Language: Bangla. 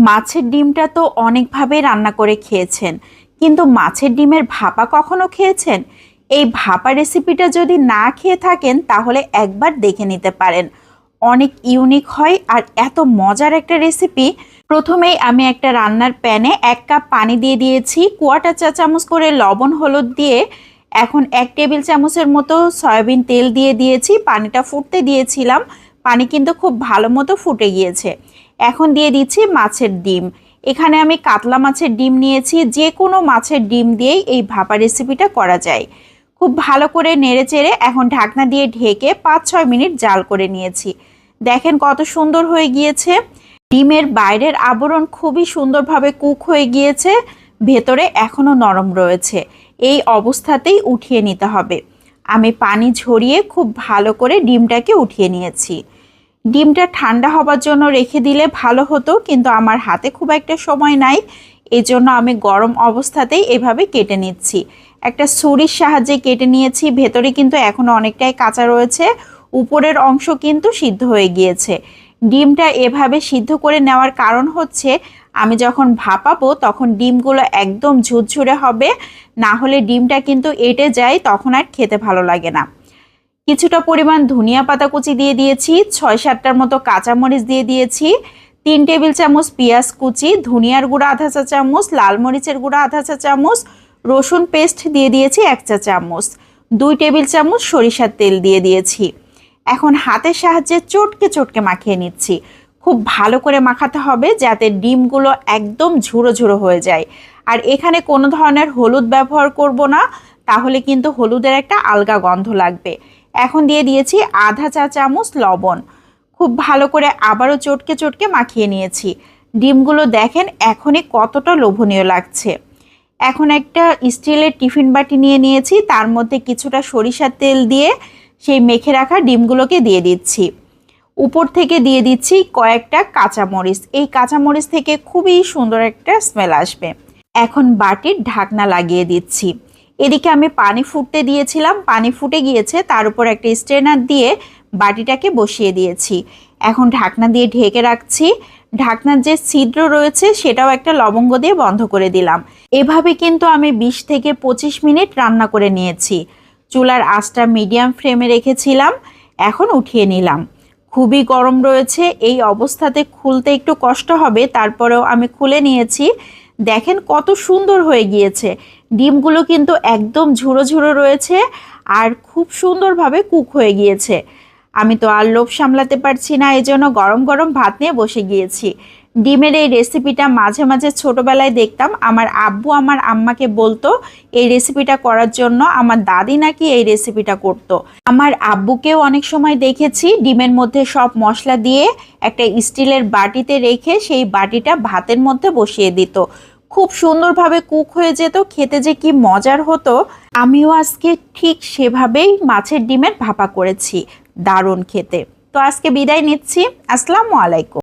মাছের ডিমটা তো অনেকভাবে রান্না করে খেয়েছেন, কিন্তু মাছের ডিমের ভাপা কখনো খেয়েছেন? এই ভাপা রেসিপিটা যদি না খেয়ে থাকেন তাহলে একবার দেখে নিতে পারেন। অনেক ইউনিক হয় আর এত মজার একটা রেসিপি। প্রথমেই আমি একটা রান্নার প্যানে 1 কাপ পানি দিয়ে দিয়েছি, 1/4 চা চামচ করে লবণ হলুদ দিয়ে এখন 1 টেবিল চামচের মতো সয়াবিন তেল দিয়ে দিয়েছি। পানিটা ফুটতে দিয়েছিলাম, পানি কিন্তু খুব ভালো মতো ফুটে গিয়েছে। এখন দিয়ে দিচ্ছি মাছের ডিম। এখানে আমি কাতলা মাছের ডিম নিয়েছি, যে কোনো মাছের ডিম দিয়েই এই ভাপা রেসিপিটা করা যায়। খুব ভালো করে নেড়েচেড়ে এখন ঢাকনা দিয়ে ঢেকে 5-6 মিনিট জাল করে নিয়েছি। দেখেন কত সুন্দর হয়ে গিয়েছে। ডিমের বাইরের আবরণ খুবই সুন্দরভাবে কুক হয়ে গিয়েছে, ভেতরে এখনও নরম রয়েছে। এই অবস্থাতেই উঠিয়ে নিতে হবে। আমি পানি ঝরিয়ে খুব ভালো করে ডিমটাকে উঠিয়ে নিয়েছি। ডিমটা ঠান্ডা হবার জন্য রেখে দিলে ভালো হতো, কিন্তু আমার হাতে খুব একটা সময় নাই, এই জন্য আমি গরম অবস্থাতেই এভাবে কেটে নিচ্ছি। একটা ছুরির সাহায্যে কেটে নিয়েছি। ভেতরে কিন্তু এখনও অনেকটাই কাঁচা রয়েছে, উপরের অংশ কিন্তু সিদ্ধ হয়ে গিয়েছে। ডিমটা এভাবে সিদ্ধ করে নেওয়ার কারণ হচ্ছে আমি যখন ভাপাবো তখন ডিমগুলো একদম ঝুরঝুরে হবে, না হলে ডিমটা কিন্তু এঁটে যায়, তখন আর খেতে ভালো লাগে না। কিছুটা পরিমাণ ধনিয়া পাতা কুচি দিয়ে দিয়েছি, 6-7টার মতো কাঁচামরিচ দিয়ে দিয়েছি, 3 টেবিল চামচ পেঁয়াজ কুচি, ধনিয়ার গুঁড়া আধা চা চামচ, লাল মরিচের গুঁড়া আধা চা চামচ, রসুন পেস্ট দিয়ে দিয়েছি 1 চা চামচ, 2 টেবিল চামচ সরিষার তেল দিয়ে দিয়েছি। এখন হাতের সাহায্যে চটকে চটকে মাখিয়ে নিচ্ছি। খুব ভালো করে মাখাতে হবে যাতে ডিমগুলো একদম ঝুরো ঝুরো হয়ে যায়। আর এখানে কোনো ধরনের হলুদ ব্যবহার করব না, তাহলে কিন্তু হলুদের একটা আলগা গন্ধ লাগবে। এখন দিয়ে দিয়েছি আধা চা চামচ লবণ। খুব ভালো করে আবারও চটকে চটকে মাখিয়ে নিয়েছি। ডিমগুলো দেখেন এখনই কতটা লোভনীয় লাগছে। এখন একটা স্টিলের টিফিন বাটি নিয়ে নিয়েছি, তার মধ্যে কিছুটা সরিষার তেল দিয়ে সেই মেখে রাখা ডিমগুলোকে দিয়ে দিচ্ছি। উপর থেকে দিয়ে দিচ্ছি কয়েকটা কাঁচামরিচ। এই কাঁচামরিচ থেকে খুবই সুন্দর একটা স্মেল আসবে। এখন বাটির ঢাকনা লাগিয়ে দিচ্ছি। এদিকে আমি পানি ফুটতে দিয়েছিলাম, পানি ফুটে গিয়েছে, তার উপর একটা স্ট্রেনার দিয়ে বাটিটাকে বসিয়ে দিয়েছি। এখন ঢাকনা দিয়ে ঢেকে রাখছি। ঢাকনার যে ছিদ্র রয়েছে সেটাও একটা লবঙ্গ দিয়ে বন্ধ করে দিলাম। এভাবে কিন্তু আমি 20 থেকে 25 মিনিট রান্না করে নিয়েছি। চুলার আঁচটা মিডিয়াম ফ্লেমে রেখেছিলাম, এখন উঠিয়ে নিলাম। খুবই গরম রয়েছে, এই অবস্থাতে খুলতে একটু কষ্ট হবে, তারপরেও আমি খুলে নিয়েছি। দেখেন কত সুন্দর হয়ে গিয়েছে। ডিমগুলো কিন্তু একদম ঝুরো ঝুরো রয়েছে আর খুব সুন্দরভাবে কুক হয়ে গিয়েছে। আমি তো আর লোভ সামলাতে পারছি না, এই জন্য গরম গরম ভাত নিয়ে বসে গিয়েছি। ডিমের এই রেসিপিটা মাঝে মাঝে ছোটোবেলায় দেখতাম, আমার আব্বু আমার আম্মাকে বলতো এই রেসিপিটা করার জন্য। আমার দাদি নাকি এই রেসিপিটা করতো। আমার আব্বুকেও অনেক সময় দেখেছি ডিমের মধ্যে সব মশলা দিয়ে একটা স্টিলের বাটিতে রেখে সেই বাটিটা ভাতের মধ্যে বসিয়ে দিত। খুব সুন্দরভাবে কুক হয়ে যেত, খেতে যে কি মজার হতো। আমিও আজকে ঠিক সেভাবেই মাছের ডিমের ভাপা করেছি, দারুণ খেতে। তো আজকে বিদায় নিচ্ছি। আসসালামু আলাইকুম।